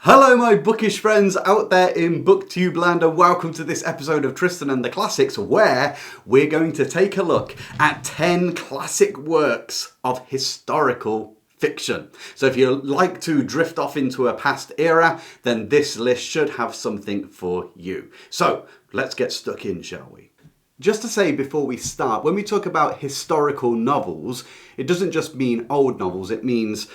Hello my bookish friends out there in BookTube land, and welcome to this episode of Tristan and the Classics, where we're going to take a look at 10 classic works of historical fiction. So if you like to drift off into a past era, then this list should have something for you. So let's get stuck in, shall we? Just to say before we start, when we talk about historical novels, it doesn't just mean old novels, it means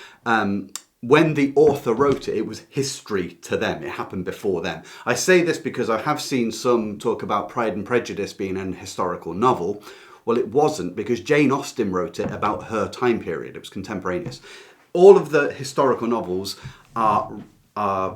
when the author wrote it, it was history to them. It happened before them. I say this because I have seen some talk about Pride and Prejudice being an historical novel. Well, it wasn't, because Jane Austen wrote it about her time period. It was contemporaneous. All of the historical novels are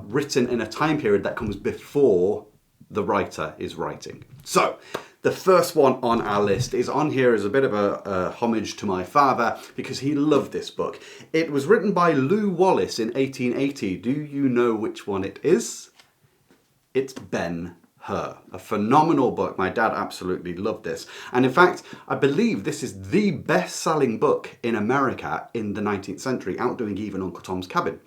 written in a time period that comes before the writer is writing. So, the first one on our list is on here as a bit of a homage to my father, because he loved this book. It was written by Lew Wallace in 1880. Do you know which one it is? It's Ben-Hur. A phenomenal book. My dad absolutely loved this. And in fact, I believe this is the best-selling book in America in the 19th century, outdoing even Uncle Tom's Cabin,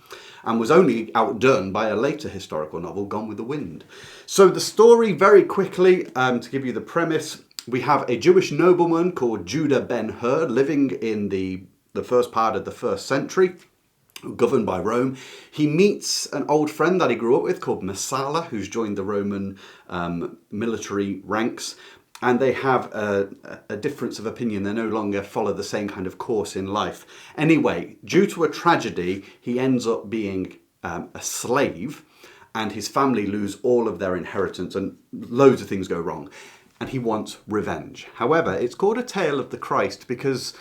and was only outdone by a later historical novel, Gone with the Wind. So the story, very quickly, to give you the premise, we have a Jewish nobleman called Judah Ben-Hur living in the first part of the first century, governed by Rome. He meets an old friend that he grew up with called Messala, who's joined the Roman military ranks. And they have a difference of opinion. They no longer follow the same kind of course in life. Anyway, due to a tragedy, he ends up being a slave, and his family lose all of their inheritance, and loads of things go wrong. And he wants revenge. However, it's called A Tale of the Christ because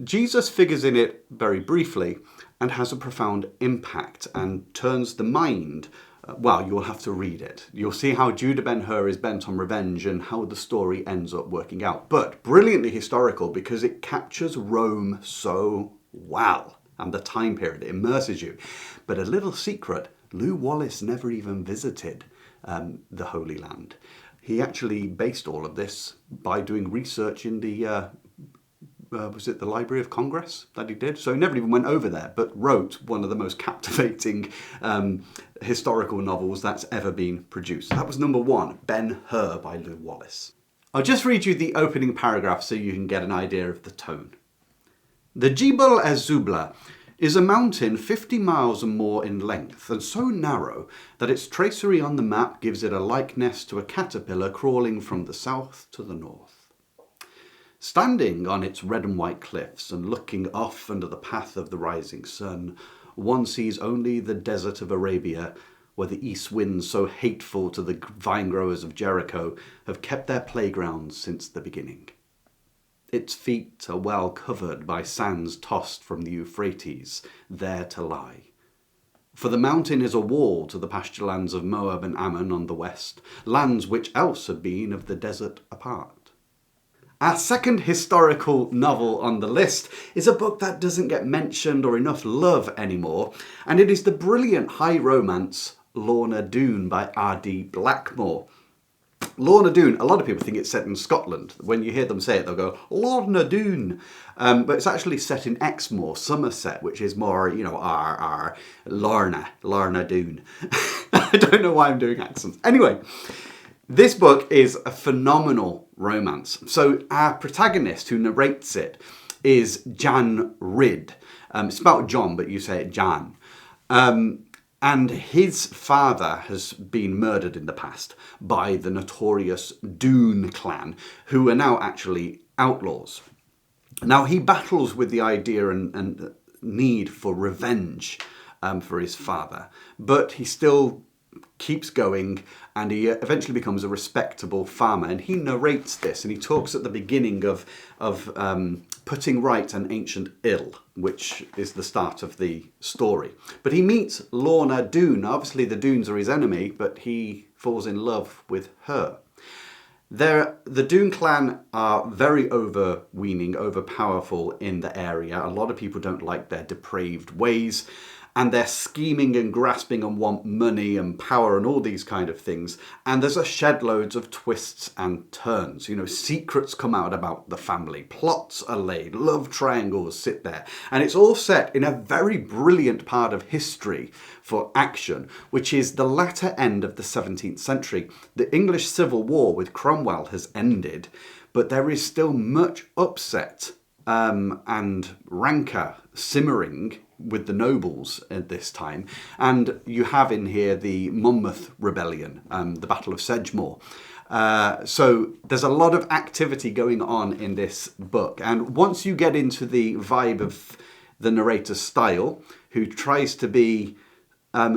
Jesus figures in it very briefly and has a profound impact and turns the mind. Well, you'll have to read it. You'll see how Judah Ben-Hur is bent on revenge and how the story ends up working out. But brilliantly historical because it captures Rome so well and the time period. It immerses you. But a little secret, Lew Wallace never even visited the Holy Land. He actually based all of this by doing research in the was it the Library of Congress that he did? So he never even went over there, but wrote one of the most captivating historical novels that's ever been produced. That was number one, Ben-Hur by Lew Wallace. I'll just read you the opening paragraph so you can get an idea of the tone. The Jebel Ez-Zubla is a mountain 50 miles and more in length, and so narrow that its tracery on the map gives it a likeness to a caterpillar crawling from the south to the north. Standing on its red and white cliffs and looking off under the path of the rising sun, one sees only the desert of Arabia, where the east winds so hateful to the vine growers of Jericho have kept their playgrounds since the beginning. Its feet are well covered by sands tossed from the Euphrates, there to lie. For the mountain is a wall to the pasture lands of Moab and Ammon on the west, lands which else have been of the desert a part. Our second historical novel on the list is a book that doesn't get mentioned or enough love anymore, and it is the brilliant high romance Lorna Doone by R.D. Blackmore. Lorna Doone, a lot of people think it's set in Scotland. When you hear them say it, they'll go, Lorna Doone. But it's actually set in Exmoor, Somerset, which is more, Lorna Doone. I don't know why I'm doing accents. Anyway, this book is a phenomenal romance. So our protagonist who narrates it is Jan Ridd. It's spelled John, but you say it Jan. And his father has been murdered in the past by the notorious Doone clan, who are now actually outlaws. Now he battles with the idea and need for revenge for his father, but he still keeps going, and he eventually becomes a respectable farmer. And he narrates this, and he talks at the beginning of putting right an ancient ill, which is the start of the story. But he meets Lorna Doone. Obviously the Doones are his enemy, but he falls in love with her. The Doone clan are very overweening, overpowerful in the area. A lot of people don't like their depraved ways. and they're scheming and grasping and want money and power and all these kind of things. And there's a shed loads of twists and turns. You know, secrets come out about the family, plots are laid, love triangles sit there. And it's all set in a very brilliant part of history for action, which is the latter end of the 17th century. The English Civil War with Cromwell has ended, but there is still much upset and rancour simmering with the nobles at this time. And you have in here the Monmouth Rebellion, the Battle of Sedgemoor. So there's a lot of activity going on in this book. And once you get into the vibe of the narrator's style, who tries to be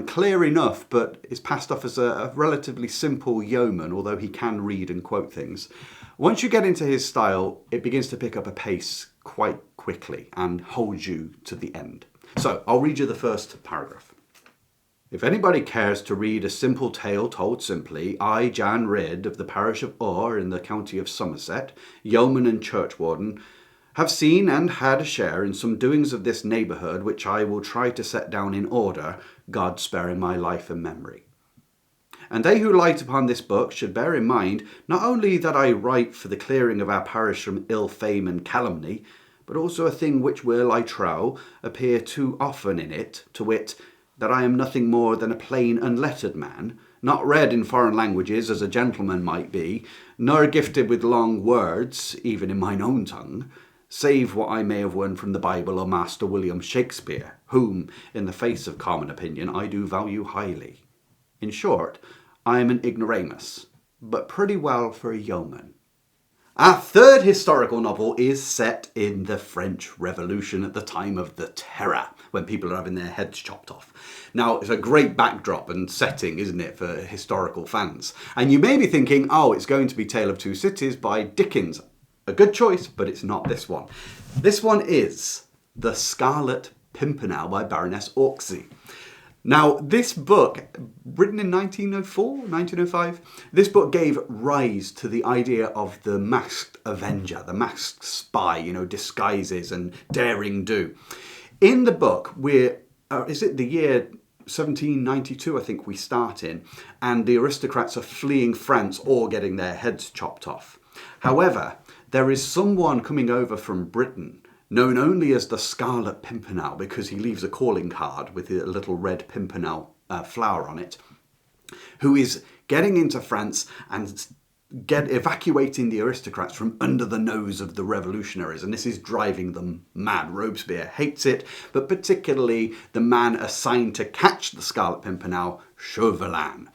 clear enough, but is passed off as a relatively simple yeoman, although he can read and quote things. Once you get into his style, it begins to pick up a pace quite quickly and holds you to the end. So I'll read you the first paragraph. If anybody cares to read a simple tale told simply, I, Jan Ridd, of the parish of Orr in the county of Somerset, yeoman and churchwarden, have seen and had a share in some doings of this neighbourhood which I will try to set down in order, God sparing my life and memory. And they who light upon this book should bear in mind not only that I write for the clearing of our parish from ill fame and calumny, but also a thing which will, I trow, appear too often in it, to wit, that I am nothing more than a plain unlettered man, not read in foreign languages as a gentleman might be, nor gifted with long words, even in mine own tongue, save what I may have won from the Bible or Master William Shakespeare, whom, in the face of common opinion, I do value highly. In short, I am an ignoramus, but pretty well for a yeoman. Our third historical novel is set in the French Revolution at the time of the Terror, when people are having their heads chopped off. Now, it's a great backdrop and setting, isn't it, for historical fans? And you may be thinking, oh, it's going to be Tale of Two Cities by Dickens. A good choice, but it's not this one. This one is The Scarlet Pimpernel by Baroness Orczy. Now, this book, written in 1904, 1905, this book gave rise to the idea of the masked avenger, the masked spy, you know, disguises and daring do. In the book, is it the year 1792, I think we start in, and the aristocrats are fleeing France or getting their heads chopped off. However, there is someone coming over from Britain, known only as the Scarlet Pimpernel, because he leaves a calling card with a little red pimpernel flower on it, who is getting into France and evacuating the aristocrats from under the nose of the revolutionaries, and this is driving them mad. Robespierre hates it, but particularly the man assigned to catch the Scarlet Pimpernel, Chauvelin.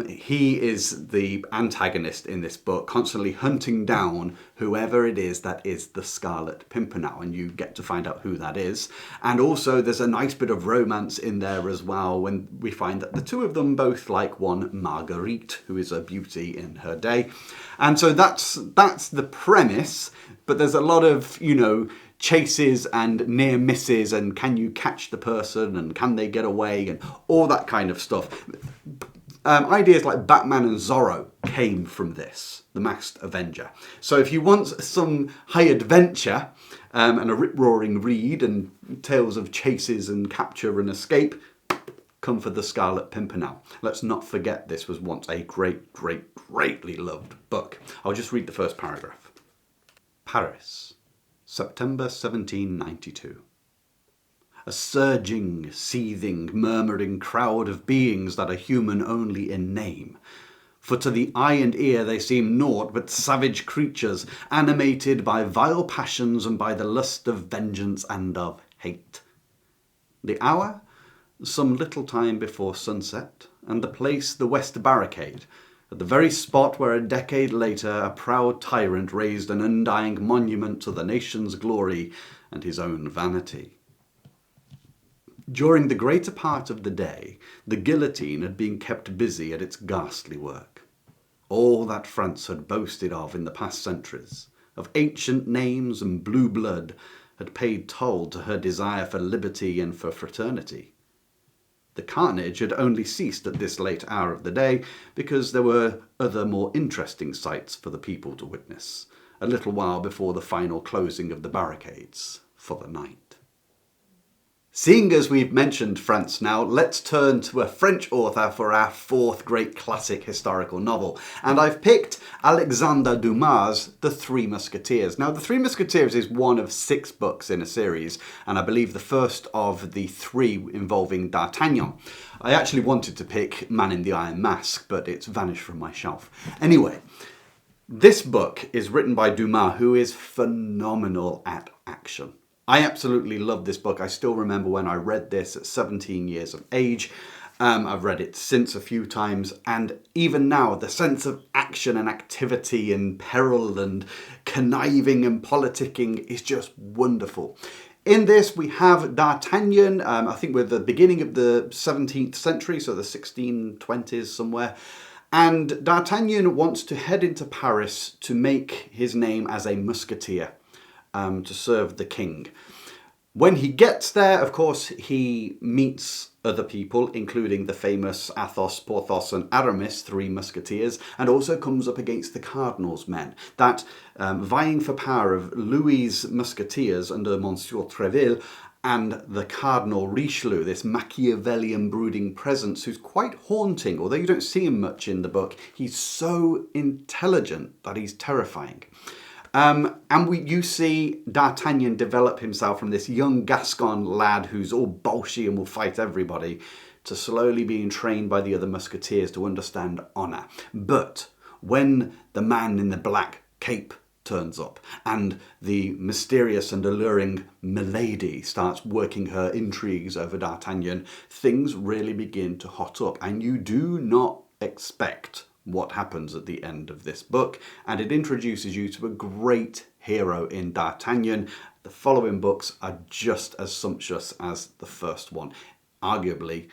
He is the antagonist in this book, constantly hunting down whoever it is that is the Scarlet Pimpernel, and you get to find out who that is. And also there's a nice bit of romance in there as well, when we find that the two of them both like one Marguerite, who is a beauty in her day. And so that's the premise, but there's a lot of, you know, chases and near misses, and can you catch the person, and can they get away, and all that kind of stuff. Ideas like Batman and Zorro came from this, The Masked Avenger. So if you want some high adventure and a rip-roaring read and tales of chases and capture and escape, come for The Scarlet Pimpernel. Let's not forget this was once a greatly loved book. I'll just read the first paragraph. Paris, September 1792. A surging, seething, murmuring crowd of beings that are human only in name. For to the eye and ear they seem naught but savage creatures, animated by vile passions and by the lust of vengeance and of hate. The hour, some little time before sunset, and the place the West Barricade, at the very spot where a decade later a proud tyrant raised an undying monument to the nation's glory and his own vanity. During the greater part of the day, the guillotine had been kept busy at its ghastly work. All that France had boasted of in the past centuries, of ancient names and blue blood, had paid toll to her desire for liberty and for fraternity. The carnage had only ceased at this late hour of the day because there were other more interesting sights for the people to witness, a little while before the final closing of the barricades for the night. Seeing as we've mentioned France now, let's turn to a French author for our fourth great classic historical novel. And I've picked Alexandre Dumas' The Three Musketeers. Now, The Three Musketeers is one of 6 books in a series, and I believe the first of the 3 involving D'Artagnan. I actually wanted to pick Man in the Iron Mask, but it's vanished from my shelf. Anyway, this book is written by Dumas, who is phenomenal at action. I absolutely love this book. I still remember when I read this at 17 years of age. I've read it since a few times, and even now the sense of action and activity and peril and conniving and politicking is just wonderful. In this we have D'Artagnan, I think we're at the beginning of the 17th century, so the 1620s somewhere. And D'Artagnan wants to head into Paris to make his name as a musketeer. To serve the king. When he gets there, of course, he meets other people, including the famous Athos, Porthos and Aramis, 3 musketeers, and also comes up against the cardinal's men. That vying for power of Louis's musketeers under Monsieur Treville and the Cardinal Richelieu, this Machiavellian brooding presence who's quite haunting. Although you don't see him much in the book, he's so intelligent that he's terrifying. You see D'Artagnan develop himself from this young Gascon lad who's all bolshy and will fight everybody to slowly being trained by the other musketeers to understand honour. But when the man in the black cape turns up and the mysterious and alluring Milady starts working her intrigues over D'Artagnan, things really begin to hot up, and you do not expect what happens at the end of this book, and it introduces you to a great hero in D'Artagnan. The following books are just as sumptuous as the first one. Arguably,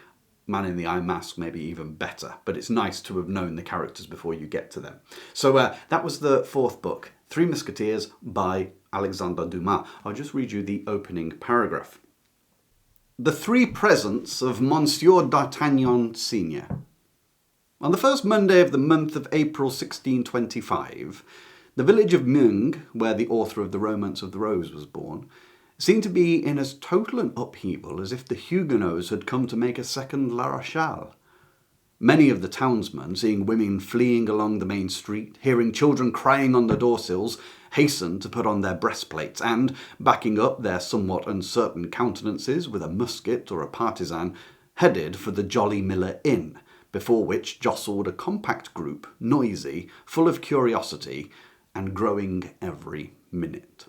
Man in the Iron Mask may be even better, but it's nice to have known the characters before you get to them. So that was the 4th book, Three Musketeers by Alexandre Dumas. I'll just read you the opening paragraph. The 3 presents of Monsieur D'Artagnan Senior. On the first Monday of the month of April 1625, the village of Meung, where the author of the Romance of the Rose was born, seemed to be in as total an upheaval as if the Huguenots had come to make a second La Rochelle. Many of the townsmen, seeing women fleeing along the main street, hearing children crying on the doorsills, hastened to put on their breastplates and, backing up their somewhat uncertain countenances with a musket or a partisan, headed for the Jolly Miller Inn, before which jostled a compact group, noisy, full of curiosity, and growing every minute.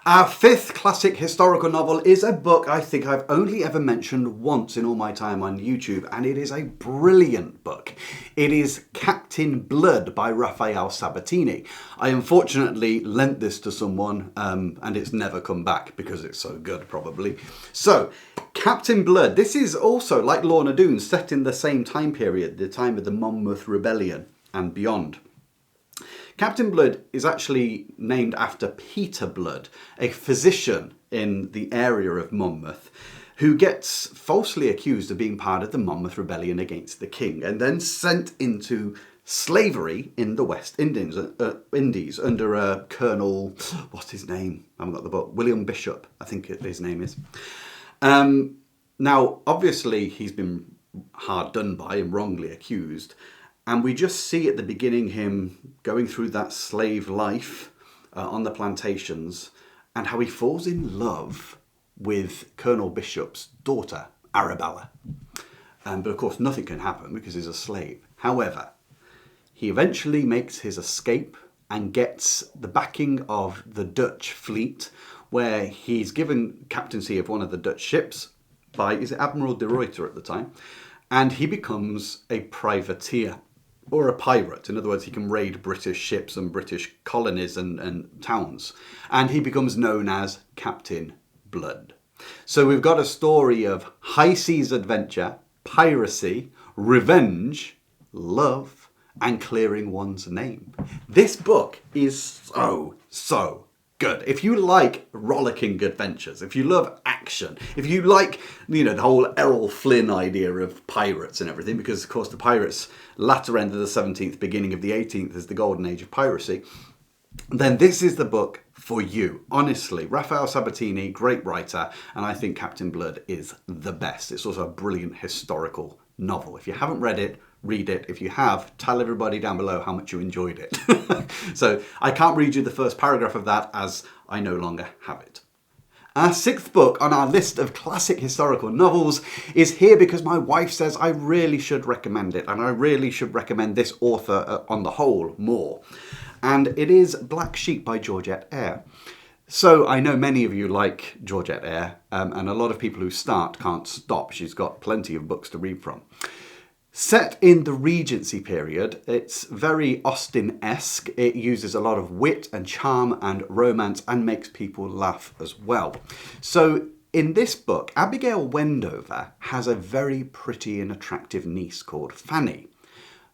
Our 5th classic historical novel is a book I think I've only ever mentioned once in all my time on YouTube, and it is a brilliant book. It is Captain Blood by Raphael Sabatini. I unfortunately lent this to someone, and it's never come back because it's so good, probably. So, Captain Blood, this is also, like Lorna Doone, set in the same time period, the time of the Monmouth Rebellion and beyond. Captain Blood is actually named after Peter Blood, a physician in the area of Monmouth, who gets falsely accused of being part of the Monmouth Rebellion against the king and then sent into slavery in the West Indies under a Colonel, what's his name? I haven't got the book. William Bishop, I think his name is. Now, obviously, he's been hard done by and wrongly accused. And we just see at the beginning him going through that slave life on the plantations and how he falls in love with Colonel Bishop's daughter, Arabella. But of course, nothing can happen because he's a slave. However, he eventually makes his escape and gets the backing of the Dutch fleet, where he's given captaincy of one of the Dutch ships by, is it Admiral de Ruyter at the time? And he becomes a privateer. Or a pirate. In other words, he can raid British ships and British colonies and towns. And he becomes known as Captain Blood. So we've got a story of high seas adventure, piracy, revenge, love, and clearing one's name. This book is so good. If you like rollicking adventures, if you love action, if you like, the whole Errol Flynn idea of pirates and everything, because of course the pirates, latter end of the 17th, beginning of the 18th is the golden age of piracy, then this is the book for you. Honestly, Raphael Sabatini, great writer, and I think Captain Blood is the best. It's also a brilliant historical novel. If you haven't read it, read it. If you have, tell everybody down below how much you enjoyed it. So I can't read you the first paragraph of that as I no longer have it. Our sixth book on our list of classic historical novels is here because my wife says I really should recommend it, and I really should recommend this author on the whole more. And it is Black Sheep by Georgette Eyre. So I know many of you like Georgette Eyre, and a lot of people who start can't stop. She's got plenty of books to read from. Set in the Regency period, it's very Austen-esque. It uses a lot of wit and charm and romance and makes people laugh as well. So in this book, Abigail Wendover has a very pretty and attractive niece called Fanny.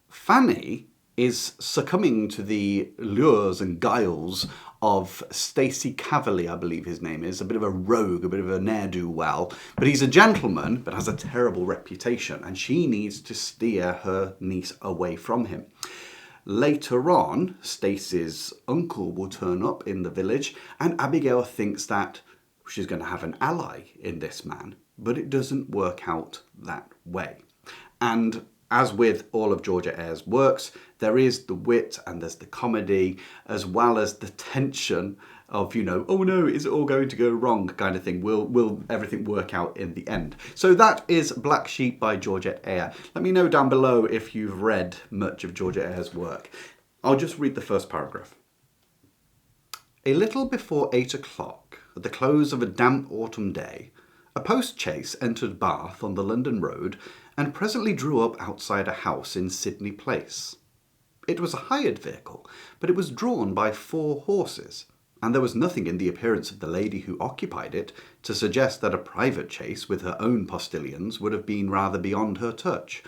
Fanny is succumbing to the lures and guiles of Stacey Cavalier, I believe his name is, a bit of a rogue, a bit of a ne'er-do-well, but he's a gentleman but has a terrible reputation, and she needs to steer her niece away from him. Later on, Stacey's uncle will turn up in the village, and Abigail thinks that she's going to have an ally in this man, but it doesn't work out that way. And as with all of Georgette Eyre's works, there is the wit and there's the comedy, as well as the tension of, you know, oh no, is it all going to go wrong kind of thing. Will everything work out in the end? So that is Black Sheep by Georgette Eyre. Let me know down below if you've read much of Georgette Eyre's work. I'll just read the first paragraph. A little before 8 o'clock, at the close of a damp autumn day, a post-chaise entered Bath on the London road and presently drew up outside a house in Sydney Place. It was a hired vehicle, but it was drawn by 4 horses, and there was nothing in the appearance of the lady who occupied it to suggest that a private chaise with her own postilions would have been rather beyond her touch.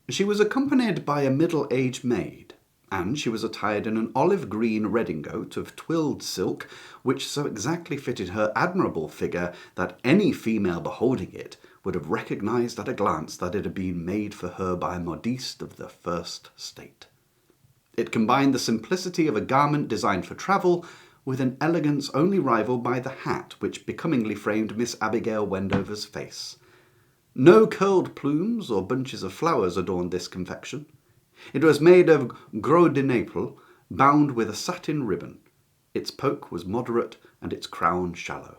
She was accompanied by a middle-aged maid, and she was attired in an olive-green redingote of twilled silk, which so exactly fitted her admirable figure that any female beholding it would have recognised at a glance that it had been made for her by a modiste of the first state. It combined the simplicity of a garment designed for travel with an elegance only rivalled by the hat which becomingly framed Miss Abigail Wendover's face. No curled plumes or bunches of flowers adorned this confection. It was made of gros de Naples, bound with a satin ribbon. Its poke was moderate and its crown shallow,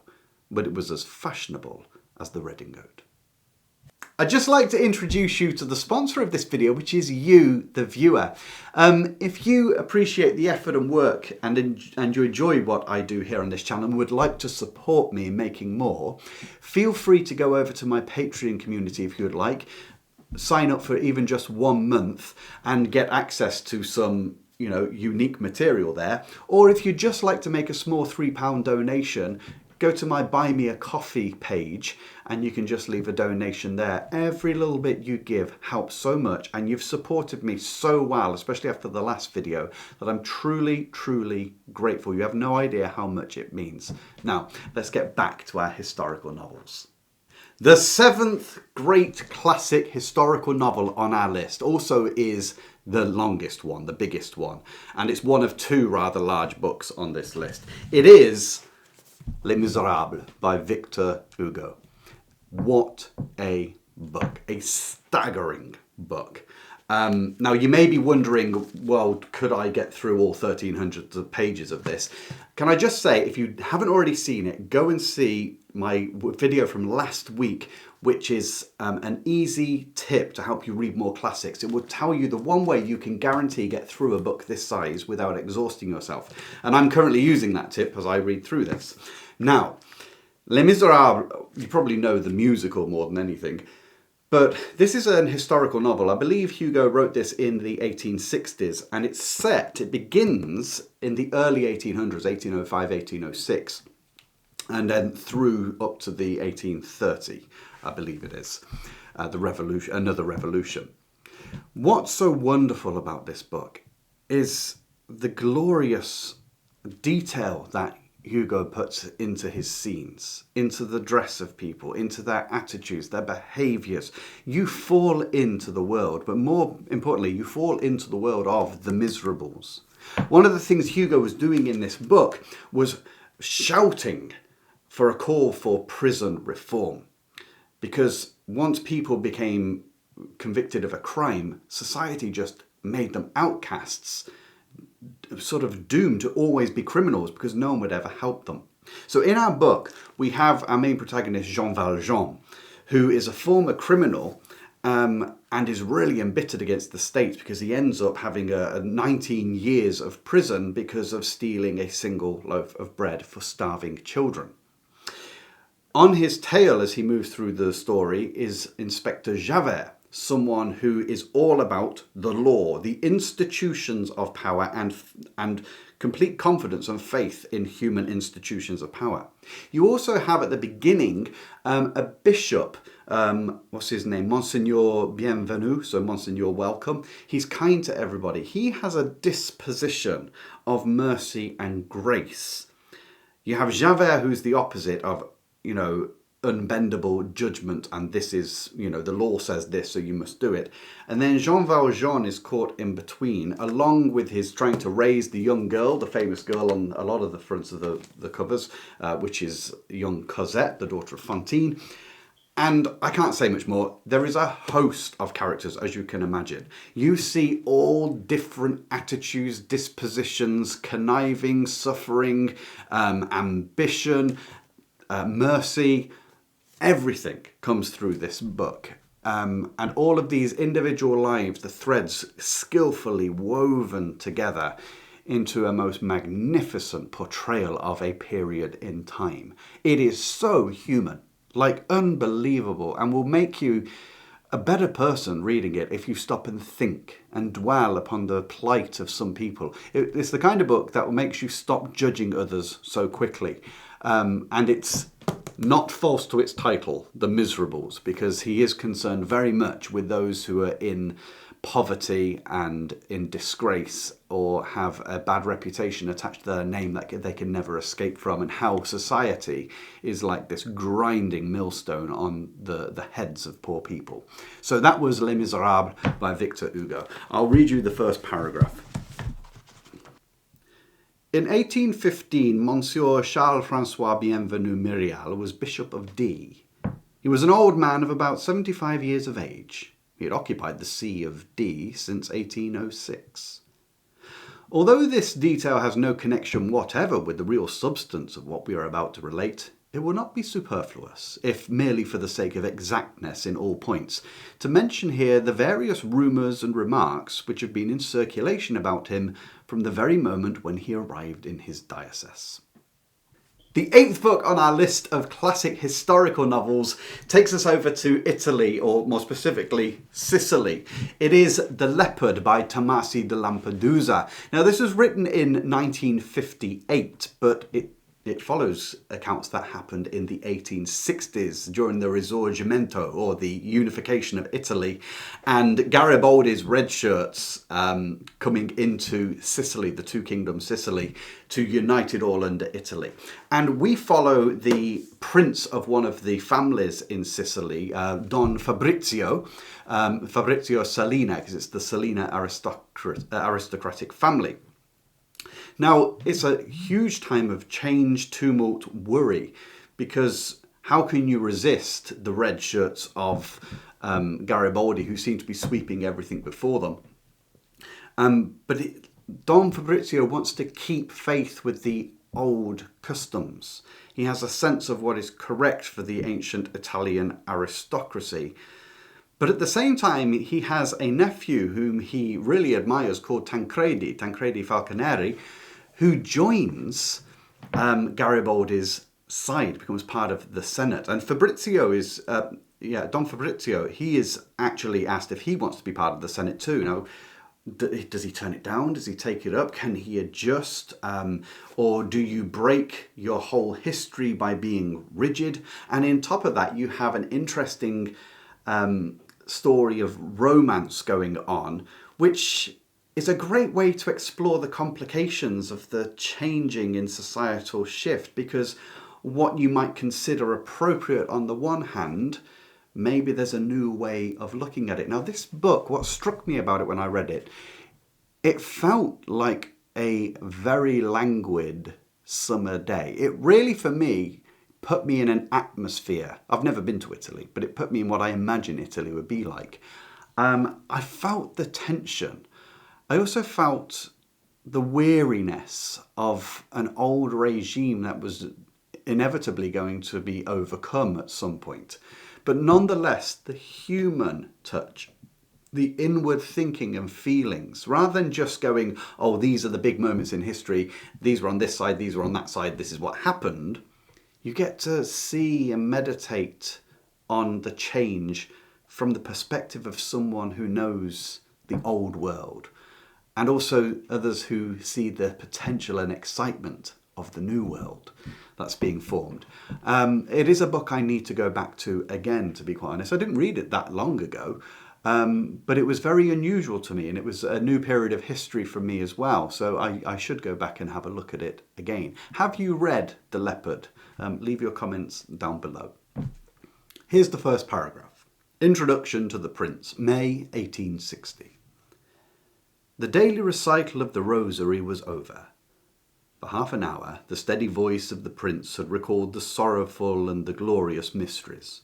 but it was as fashionable as the redingote. I'd just like to introduce you to the sponsor of this video, which is you, the viewer. If you appreciate the effort and work and you enjoy what I do here on this channel and would like to support me in making more, feel free to go over to my Patreon community if you would like. Sign up for even just 1 month and get access to some, you know, unique material there. Or if you'd just like to make a small £3 donation, go to my Buy Me a Coffee page and you can just leave a donation there. Every little bit you give helps so much, and you've supported me so well, especially after the last video, that I'm truly, truly grateful. You have no idea how much it means. Now, let's get back to our historical novels. The 7th great classic historical novel on our list also is the longest one, the biggest one, and it's one of 2 rather large books on this list. It is Les Miserables by Victor Hugo. What a book, a staggering book. Now you may be wondering, well, could I get through all 1,300 pages of this? Can I just say, if you haven't already seen it, go and see my video from last week, which is an easy tip to help you read more classics. It will tell you the one way you can guarantee get through a book this size without exhausting yourself. And I'm currently using that tip as I read through this. Now, Les Miserables, you probably know the musical more than anything, but this is an historical novel. I believe Hugo wrote this in the 1860s, and it begins in the early 1800s, 1805, 1806, and then through up to the 1830, I believe it is, the revolution, another revolution. What's so wonderful about this book is the glorious detail that Hugo puts into his scenes, into the dress of people, into their attitudes, their behaviours. You fall into the world, but more importantly, you fall into the world of the miserables. One of the things Hugo was doing in this book was shouting for a call for prison reform. Because once people became convicted of a crime, society just made them outcasts, sort of doomed to always be criminals because no one would ever help them. So in our book, we have our main protagonist, Jean Valjean, who is a former criminal and is really embittered against the state because he ends up having a 19 years of prison because of stealing a single loaf of bread for starving children. On his tail as he moves through the story is Inspector Javert, someone who is all about the law, the institutions of power, and complete confidence and faith in human institutions of power. You also have at the beginning a bishop, what's his name? Monseigneur Bienvenu, so Monseigneur Welcome. He's kind to everybody. He has a disposition of mercy and grace. You have Javert, who's the opposite of, unbendable judgment, and this is, the law says this, so you must do it. And then Jean Valjean is caught in between, along with his trying to raise the young girl, the famous girl on a lot of the fronts of the covers, which is young Cosette, the daughter of Fantine. And I can't say much more. There is a host of characters, as you can imagine. You see all different attitudes, dispositions, conniving, suffering, ambition, mercy. Everything comes through this book. And all of these individual lives, the threads skillfully woven together into a most magnificent portrayal of a period in time. It is so human, like unbelievable, and will make you a better person reading it if you stop and think and dwell upon the plight of some people. It's the kind of book that makes you stop judging others so quickly. And it's not false to its title, The Miserables, because he is concerned very much with those who are in poverty and in disgrace or have a bad reputation attached to their name that they can never escape from, and how society is like this grinding millstone on the heads of poor people. So that was Les Miserables by Victor Hugo. I'll read you the first paragraph. In 1815, Monsieur Charles-François Bienvenu Myriel was Bishop of D. He was an old man of about 75 years of age. He had occupied the see of D since 1806. Although this detail has no connection whatever with the real substance of what we are about to relate, it will not be superfluous, if merely for the sake of exactness in all points, to mention here the various rumours and remarks which have been in circulation about him from the very moment when he arrived in his diocese. The 8th book on our list of classic historical novels takes us over to Italy, or more specifically, Sicily. It is The Leopard by Tomasi de Lampedusa. Now, this was written in 1958, but it follows accounts that happened in the 1860s during the Risorgimento, or the unification of Italy, and Garibaldi's red shirts coming into Sicily, the two kingdoms Sicily, to unite it all under Italy. And we follow the prince of one of the families in Sicily, Don Fabrizio, Fabrizio Salina, because it's the Salina aristocratic family. Now, it's a huge time of change, tumult, worry, because how can you resist the red shirts of Garibaldi, who seem to be sweeping everything before them? Don Fabrizio wants to keep faith with the old customs. He has a sense of what is correct for the ancient Italian aristocracy. But at the same time, he has a nephew whom he really admires called Tancredi Falconeri, who joins Garibaldi's side, becomes part of the Senate. And Fabrizio is, Don Fabrizio, he is actually asked if he wants to be part of the Senate too. Now, does he turn it down? Does he take it up? Can he adjust? Or do you break your whole history by being rigid? And on top of that, you have an interesting story of romance going on, which is a great way to explore the complications of the changing in societal shift, because what you might consider appropriate on the one hand, maybe there's a new way of looking at it. Now, this book, what struck me about it when I read it, it felt like a very languid summer day. It really, for me, put me in an atmosphere. I've never been to Italy, but it put me in what I imagine Italy would be like. I felt the tension. I also felt the weariness of an old regime that was inevitably going to be overcome at some point. But nonetheless, the human touch, the inward thinking and feelings, rather than just going, oh, these are the big moments in history, these were on this side, these were on that side, this is what happened, you get to see and meditate on the change from the perspective of someone who knows the old world, and also others who see the potential and excitement of the new world that's being formed. It is a book I need to go back to again, to be quite honest. I didn't read it that long ago, but it was very unusual to me, and it was a new period of history for me as well. So I should go back and have a look at it again. Have you read The Leopard? Leave your comments down below. Here's the first paragraph. Introduction to the Prince, May 1860. The daily recital of the Rosary was over. For half an hour, the steady voice of the Prince had recalled the sorrowful and the glorious mysteries.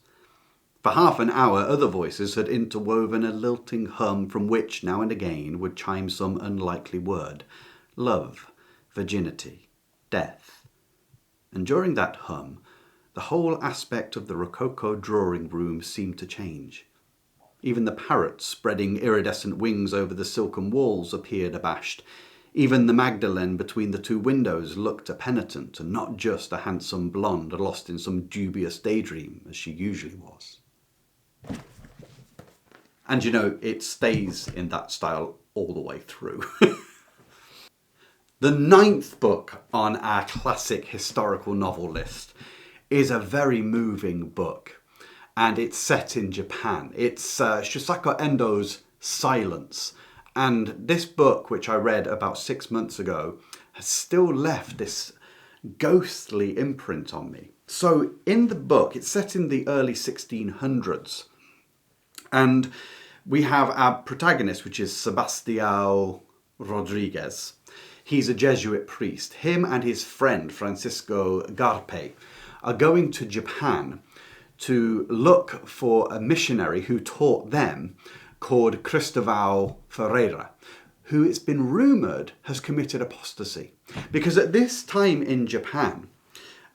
For half an hour, other voices had interwoven a lilting hum from which, now and again, would chime some unlikely word. Love, virginity, death. And during that hum, the whole aspect of the Rococo drawing room seemed to change. Even the parrots, spreading iridescent wings over the silken walls, appeared abashed. Even the Magdalene between the two windows looked a penitent, and not just a handsome blonde lost in some dubious daydream, as she usually was. And you know, it stays in that style all the way through. The 9th book on our classic historical novel list is a very moving book, and it's set in Japan. It's Shusaku Endo's Silence, and this book, which I read about 6 months ago, has still left this ghostly imprint on me. So in the book, it's set in the early 1600s, and we have our protagonist, which is Sebastião Rodrigues. He's a Jesuit priest. Him and his friend, Francisco Garpe, are going to Japan to look for a missionary who taught them, called Cristóvão Ferreira, who it's been rumoured has committed apostasy. Because at this time in Japan,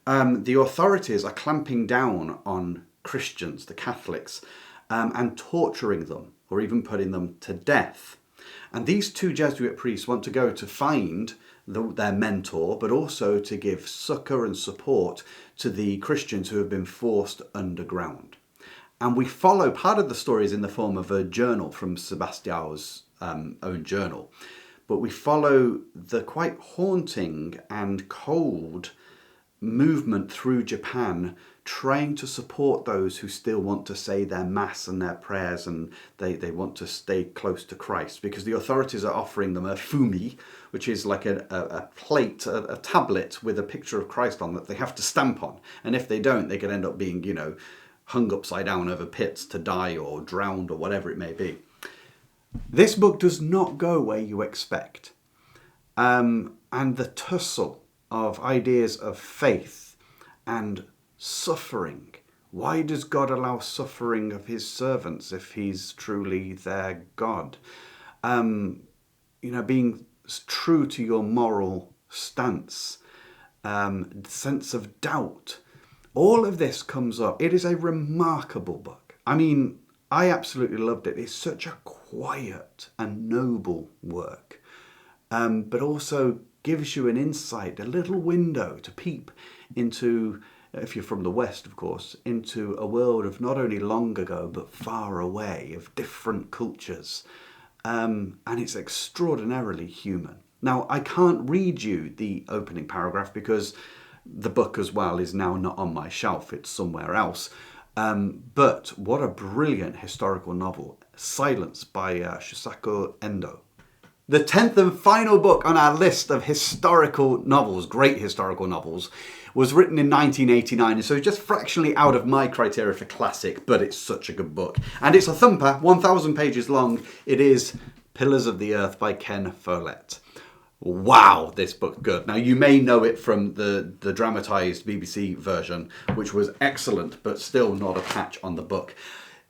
the authorities are clamping down on Christians, the Catholics, and torturing them, or even putting them to death. And these two Jesuit priests want to go to find their mentor, but also to give succour and support to the Christians who have been forced underground. And we follow, part of the story is in the form of a journal from Sebastião's own journal, but we follow the quite haunting and cold movement through Japan, trying to support those who still want to say their mass and their prayers, and they want to stay close to Christ, because the authorities are offering them a fumi, which is like a plate, a tablet with a picture of Christ on that they have to stamp on. And if they don't, they could end up being, you know, hung upside down over pits to die, or drowned, or whatever it may be. This book does not go where you expect. And the tussle of ideas of faith and suffering. Why does God allow suffering of his servants if he's truly their God? Being true to your moral stance, sense of doubt. All of this comes up. It is a remarkable book. I mean, I absolutely loved it. It's such a quiet and noble work, but also gives you an insight, a little window to peep into, if you're from the West, of course, into a world of not only long ago, but far away, of different cultures. And it's extraordinarily human. Now, I can't read you the opening paragraph because the book as well is now not on my shelf, it's somewhere else. But what a brilliant historical novel, Silence by Shusaku Endo. The 10th and final book on our list of historical novels, great historical novels, was written in 1989, and so just fractionally out of my criteria for classic, but it's such a good book. And it's a thumper, 1,000 pages long. It is Pillars of the Earth by Ken Follett. Wow, this book's good. Now, you may know it from the dramatised BBC version, which was excellent, but still not a patch on the book.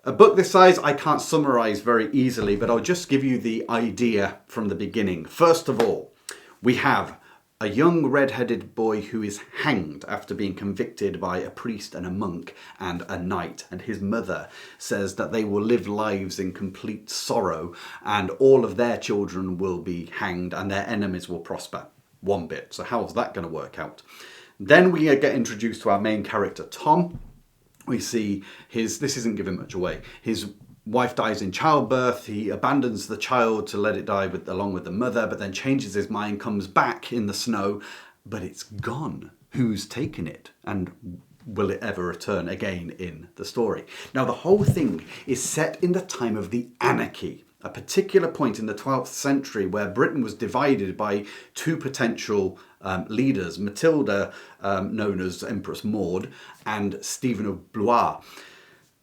A book this size I can't summarise very easily, but I'll just give you the idea from the beginning. First of all, we have a young red-headed boy who is hanged after being convicted by a priest and a monk and a knight, and his mother says that they will live lives in complete sorrow and all of their children will be hanged and their enemies will prosper. One bit. So how's that going to work out? Then we get introduced to our main character, Tom. We see this isn't giving much away, his wife dies in childbirth. He abandons the child to let it die along with the mother, but then changes his mind, comes back in the snow, but it's gone. Who's taken it? And will it ever return again in the story? Now, the whole thing is set in the time of the Anarchy, a particular point in the 12th century where Britain was divided by two potential leaders, Matilda, known as Empress Maud, and Stephen of Blois.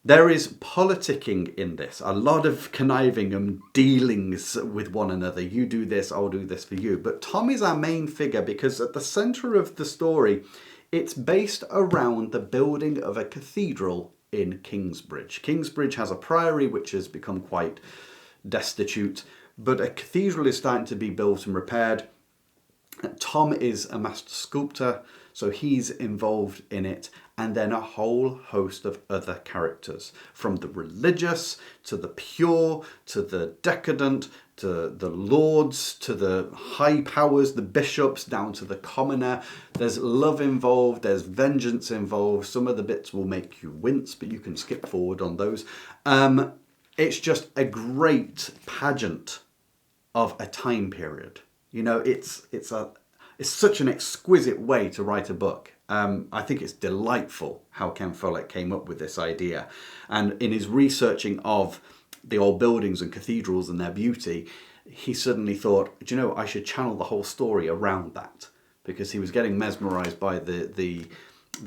There is politicking in this, a lot of conniving and dealings with one another. You do this, I'll do this for you. But Tom is our main figure because at the centre of the story, it's based around the building of a cathedral in Kingsbridge. Kingsbridge has a priory which has become quite destitute, but a cathedral is starting to be built and repaired. Tom is a master sculptor, so he's involved in it, and then a whole host of other characters, from the religious to the pure to the decadent to the lords to the high powers, the bishops, down to the commoner. There's love involved, there's vengeance involved. Some of the bits will make you wince, but you can skip forward on those. It's just a great pageant of a time period. You know, it's such an exquisite way to write a book. I think it's delightful how Ken Follett came up with this idea. And in his researching of the old buildings and cathedrals and their beauty, he suddenly thought, do you know, I should channel the whole story around that, because he was getting mesmerised by the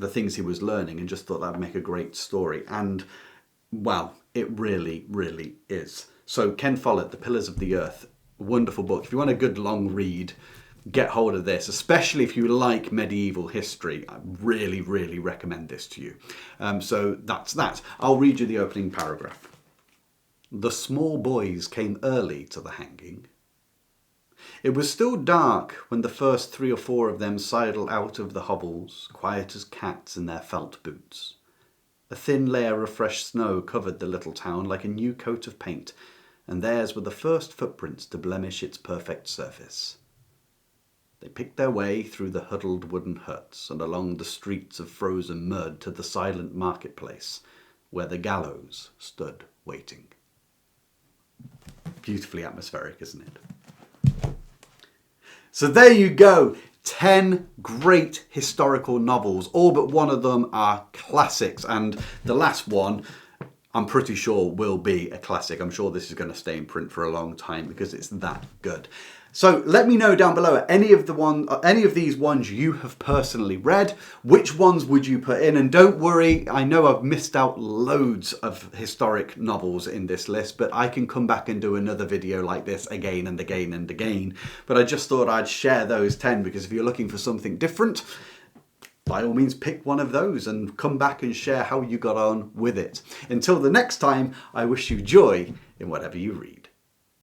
things he was learning and just thought that'd make a great story. And, well, it really, really is. So Ken Follett, The Pillars of the Earth, wonderful book. If you want a good long read, get hold of this, especially if you like medieval history. I really, really recommend this to you. So that's that. I'll read you the opening paragraph. The small boys came early to the hanging. It was still dark when the first 3 or 4 of them sidled out of the hovels, quiet as cats in their felt boots. A thin layer of fresh snow covered the little town like a new coat of paint, and theirs were the first footprints to blemish its perfect surface. They picked their way through the huddled wooden huts and along the streets of frozen mud to the silent marketplace, where the gallows stood waiting. Beautifully atmospheric, isn't it? So there you go. 10 great historical novels. All but one of them are classics. And the last one, I'm pretty sure, will be a classic. I'm sure this is going to stay in print for a long time because it's that good. So let me know down below any of these ones you have personally read. Which ones would you put in? And don't worry, I know I've missed out loads of historic novels in this list, but I can come back and do another video like this again and again and again. But I just thought I'd share those 10 because if you're looking for something different, by all means pick one of those and come back and share how you got on with it. Until the next time, I wish you joy in whatever you read.